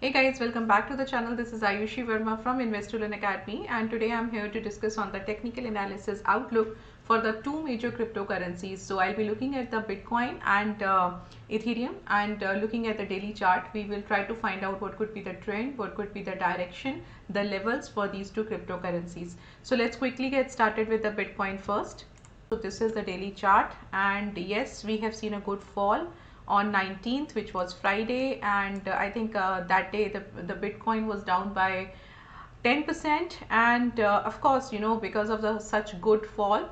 Hey guys, welcome back to the channel. This is Ayushi Verma from Investolearn Academy, and today I'm here to discuss on the technical analysis outlook for the two major cryptocurrencies. So I'll be looking at the Bitcoin and Ethereum, and looking at the daily chart. We will try to find out what could be the trend, what could be the direction, the levels for these two cryptocurrencies. So let's quickly get started with the Bitcoin first. So this is the daily chart, and yes, we have seen a good fall on 19th, which was Friday, and I think that day the Bitcoin was down by 10%, and of course, because of the such good fall,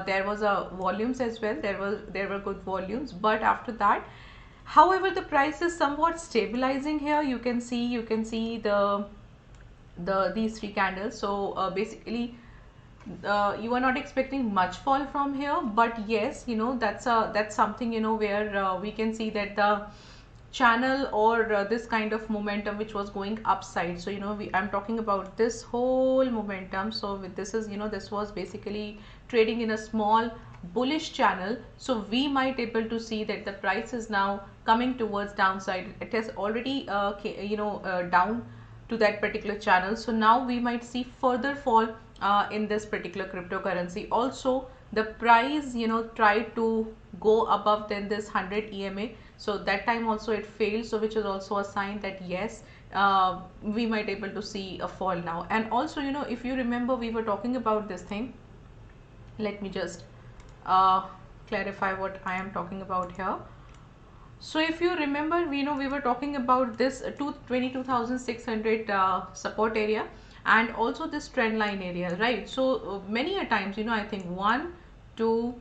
there was a volumes as well. There were good volumes, but after that, however, the price is somewhat stabilizing here. You can see these three candles. So basically, you are not expecting much fall from here, but yes, that's something, where we can see that the channel or this kind of momentum which was going upside. So I'm talking about this whole momentum. So with this was basically trading in a small bullish channel. So we might able to see that the price is now coming towards downside. It has already down to that particular channel. So now we might see further fall in this particular cryptocurrency. Also, the price tried to go above than this 100 EMA. So that time also it failed. So which is also a sign that yes, we might able to see a fall now. And also, if you remember, we were talking about this thing. Let me just clarify what I am talking about here. So if you remember, we were talking about this 22,600 support area, and also this trend line area, right? So many a times, I think 1, 2,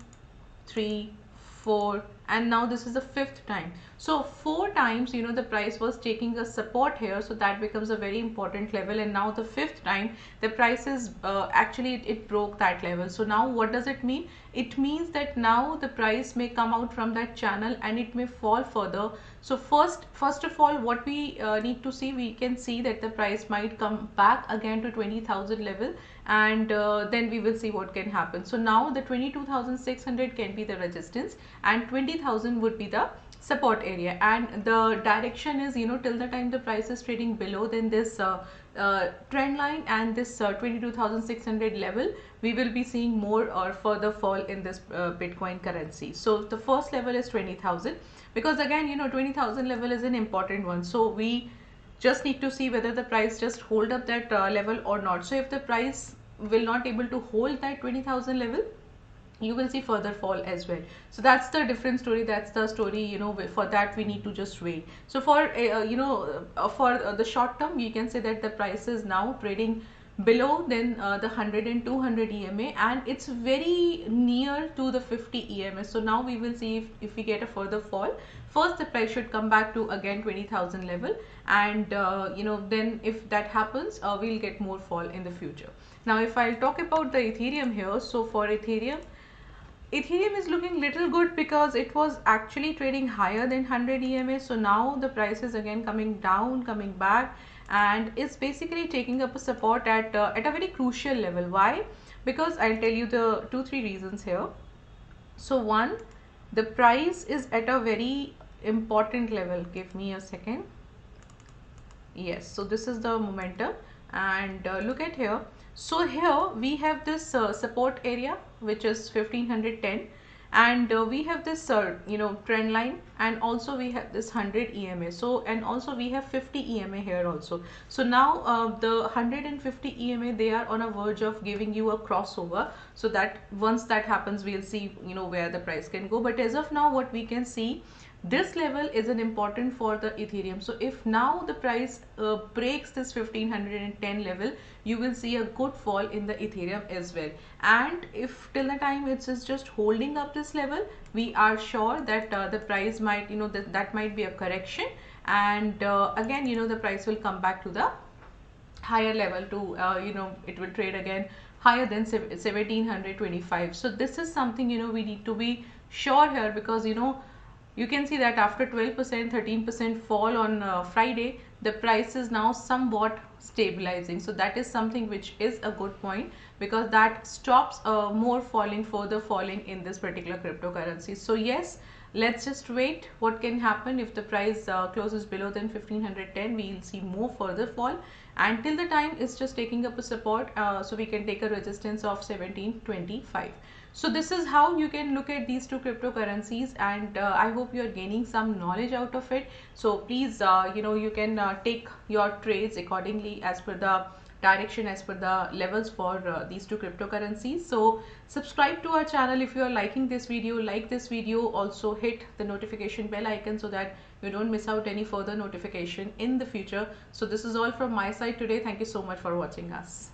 3, 4, and now this is the fifth time. So 4 times, the price was taking a support here, so that becomes a very important level. And now the fifth time, the price is actually it broke that level. So now what does it mean? It means that now the price may come out from that channel and it may fall further. So first of all, what we need to see, we can see that the price might come back again to 20,000 level, and then we will see what can happen. So now the 22,600 can be the resistance, and 20,000 would be the support area, and the direction is till the time the price is trading below then this trend line and this 22,600 level, we will be seeing more or further fall in this Bitcoin currency. So the first level is 20,000, because again 20,000 level is an important one. So we just need to see whether the price just hold up that level or not. So if the price will not able to hold that 20,000 level, you will see further fall as well. So that's the different story. That's the story, for that we need to just wait. So for the short term, you can say that the price is now trading below then the 100 and 200 EMA, and it's very near to the 50 EMA. So now we will see if we get a further fall. First, the price should come back to again 20,000 level, and then if that happens, we'll get more fall in the future. Now if I'll talk about the Ethereum here, so for Ethereum is looking little good, because it was actually trading higher than 100 EMA. So now the price is again coming down, coming back, and it's basically taking up a support at a very crucial level. Why? Because I'll tell you the 2-3 reasons here. So one, the price is at a very important level. Give me a second. Yes, so this is the momentum, and look at here. So here we have this support area which is 1510, and we have this trend line, and also we have this 100 EMA. So and also we have 50 EMA here also. So now the 150 EMA, they are on a verge of giving you a crossover. So that once that happens, we'll see where the price can go. But as of now, what we can see, this level is an important for the Ethereum. So if now the price breaks this 1510 level, you will see a good fall in the Ethereum as well. And if till the time it's just holding up this level, we are sure that the price might that might be a correction, and again the price will come back to the higher level to it will trade again higher than 1725. So this is something we need to be sure here, because you can see that after 12%, 13% fall on Friday, the price is now somewhat stabilizing. So that is something which is a good point, because that stops more falling, further falling in this particular cryptocurrency. So yes, let's just wait what can happen. If the price closes below than 1510, we'll see more further fall. Until the time it's just taking up a support, so we can take a resistance of 1725. So this is how you can look at these two cryptocurrencies, and I hope you are gaining some knowledge out of it. So please, you can take your trades accordingly as per the direction, as per the levels for these two cryptocurrencies. So subscribe to our channel if you are liking this video. Like this video, also hit the notification bell icon so that you don't miss out any further notification in the future. So this is all from my side today. Thank you so much for watching us.